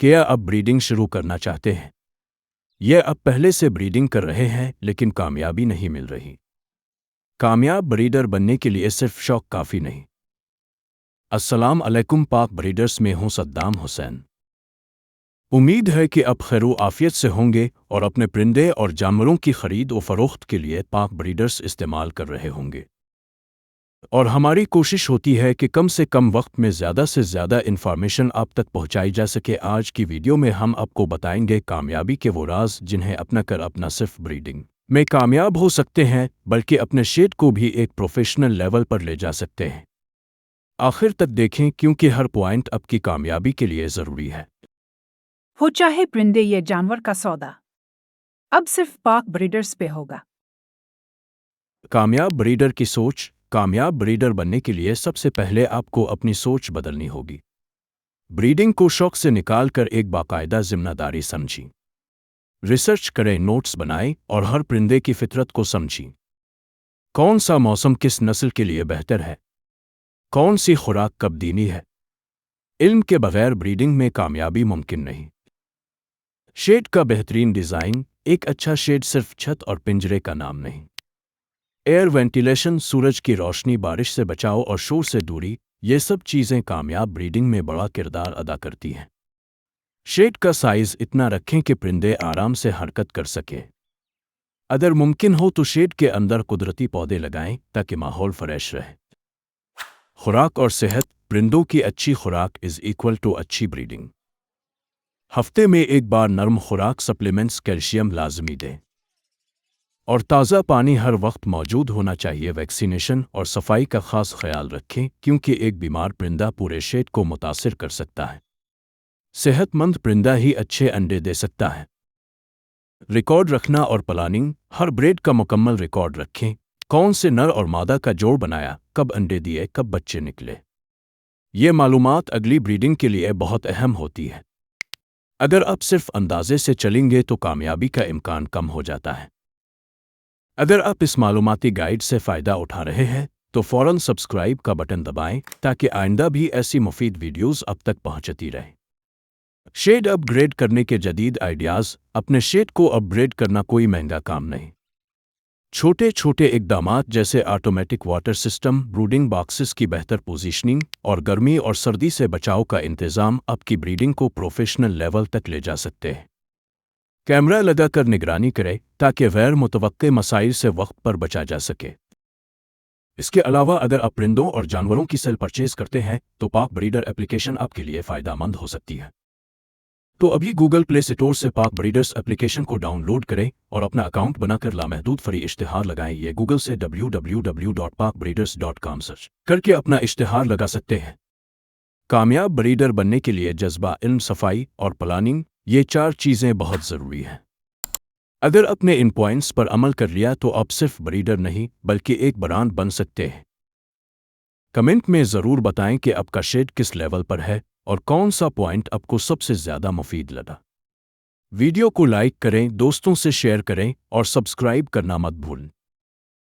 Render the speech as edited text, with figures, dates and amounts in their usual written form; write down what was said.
کیا اب بریڈنگ شروع کرنا چاہتے ہیں؟ یہ اب پہلے سے بریڈنگ کر رہے ہیں لیکن کامیابی نہیں مل رہی۔ کامیاب بریڈر بننے کے لیے صرف شوق کافی نہیں۔ السلام علیکم پاک بریڈرز، میں ہوں صدام حسین۔ امید ہے کہ اب خیر و عافیت سے ہوں گے اور اپنے پرندے اور جانوروں کی خرید و فروخت کے لیے پاک بریڈرز استعمال کر رہے ہوں گے۔ اور ہماری کوشش ہوتی ہے کہ کم سے کم وقت میں زیادہ سے زیادہ انفارمیشن آپ تک پہنچائی جا سکے۔ آج کی ویڈیو میں ہم آپ کو بتائیں گے کامیابی کے وہ راز جنہیں اپنا کر اپنا صرف بریڈنگ میں کامیاب ہو سکتے ہیں بلکہ اپنے شیڈ کو بھی ایک پروفیشنل لیول پر لے جا سکتے ہیں۔ آخر تک دیکھیں کیونکہ ہر پوائنٹ آپ کی کامیابی کے لیے ضروری ہے۔ ہو چاہے پرندے یا جانور کا سودا، اب صرف پاک بریڈرز پہ ہوگا۔ کامیاب بریڈر کی سوچ۔ کامیاب بریڈر بننے کے لیے سب سے پہلے آپ کو اپنی سوچ بدلنی ہوگی۔ بریڈنگ کو شوق سے نکال کر ایک باقاعدہ ذمہ داری سمجھیں۔ ریسرچ کریں، نوٹس بنائیں اور ہر پرندے کی فطرت کو سمجھیں۔ کون سا موسم کس نسل کے لیے بہتر ہے؟ کون سی خوراک کب دینی ہے؟ علم کے بغیر بریڈنگ میں کامیابی ممکن نہیں۔ شیڈ کا بہترین ڈیزائن۔ ایک اچھا شیڈ صرف چھت اور پنجرے کا نام نہیں۔ ایئر وینٹیلیشن، سورج کی روشنی، بارش سے بچاؤ اور شور سے دوری، یہ سب چیزیں کامیاب بریڈنگ میں بڑا کردار ادا کرتی ہیں۔ شیڈ کا سائز اتنا رکھیں کہ پرندے آرام سے حرکت کر سکیں۔ اگر ممکن ہو تو شیڈ کے اندر قدرتی پودے لگائیں تاکہ ماحول فریش رہے۔ خوراک اور صحت۔ پرندوں کی اچھی خوراک = اچھی بریڈنگ۔ ہفتے میں ایک بار نرم خوراک، سپلیمنٹس، کیلشیم لازمی دیں۔ اور تازہ پانی ہر وقت موجود ہونا چاہیے۔ ویکسینیشن اور صفائی کا خاص خیال رکھیں کیونکہ ایک بیمار پرندہ پورے شیڈ کو متاثر کر سکتا ہے۔ صحت مند پرندہ ہی اچھے انڈے دے سکتا ہے۔ ریکارڈ رکھنا اور پلاننگ۔ ہر بریڈ کا مکمل ریکارڈ رکھیں۔ کون سے نر اور مادہ کا جوڑ بنایا، کب انڈے دیے، کب بچے نکلے۔ یہ معلومات اگلی بریڈنگ کے لیے بہت اہم ہوتی ہے۔ اگر آپ صرف اندازے سے چلیں گے تو کامیابی کا امکان کم ہو جاتا ہے۔ اگر آپ اس معلوماتی گائیڈ سے فائدہ اٹھا رہے ہیں تو فوراً سبسکرائب کا بٹن دبائیں تاکہ آئندہ بھی ایسی مفید ویڈیوز آپ تک پہنچتی رہیں۔ شیڈ اپ گریڈ کرنے کے جدید آئیڈیاز۔ اپنے شیڈ کو اپ گریڈ کرنا کوئی مہنگا کام نہیں۔ چھوٹے چھوٹے اقدامات جیسے آٹومیٹک واٹر سسٹم، بروڈنگ باکسز کی بہتر پوزیشننگ اور گرمی اور سردی سے بچاؤ کا انتظام آپ کی بریڈنگ کو پروفیشنل لیول تک لے جا سکتے ہیں۔ کیمرہ لگا کر نگرانی کرے تاکہ غیر متوقع مسائل سے وقت پر بچا جا سکے۔ اس کے علاوہ اگر آپ پرندوں اور جانوروں کی سیل پرچیز کرتے ہیں تو پاک بریڈر ایپلیکیشن آپ کے لیے فائدہ مند ہو سکتی ہے۔ تو ابھی گوگل پلے اسٹور سے پاک بریڈرز ایپلیکیشن کو ڈاؤن لوڈ کریں اور اپنا اکاؤنٹ بنا کر لامحدود فری اشتہار لگائیں۔ یہ گوگل سے www.pakbreeders.com سرچ کر کے اپنا اشتہار لگا سکتے ہیں۔ کامیاب بریڈر بننے کے لیے جذبہ، علم، صفائی اور پلاننگ، یہ 4 چیزیں بہت ضروری ہیں۔ اگر آپ نے ان پوائنٹس پر عمل کر لیا تو آپ صرف بریڈر نہیں بلکہ ایک برانڈ بن سکتے ہیں۔ کمنٹ میں ضرور بتائیں کہ آپ کا شیڈ کس لیول پر ہے اور کون سا پوائنٹ آپ کو سب سے زیادہ مفید لگا۔ ویڈیو کو لائک کریں، دوستوں سے شیئر کریں اور سبسکرائب کرنا مت بھولیں۔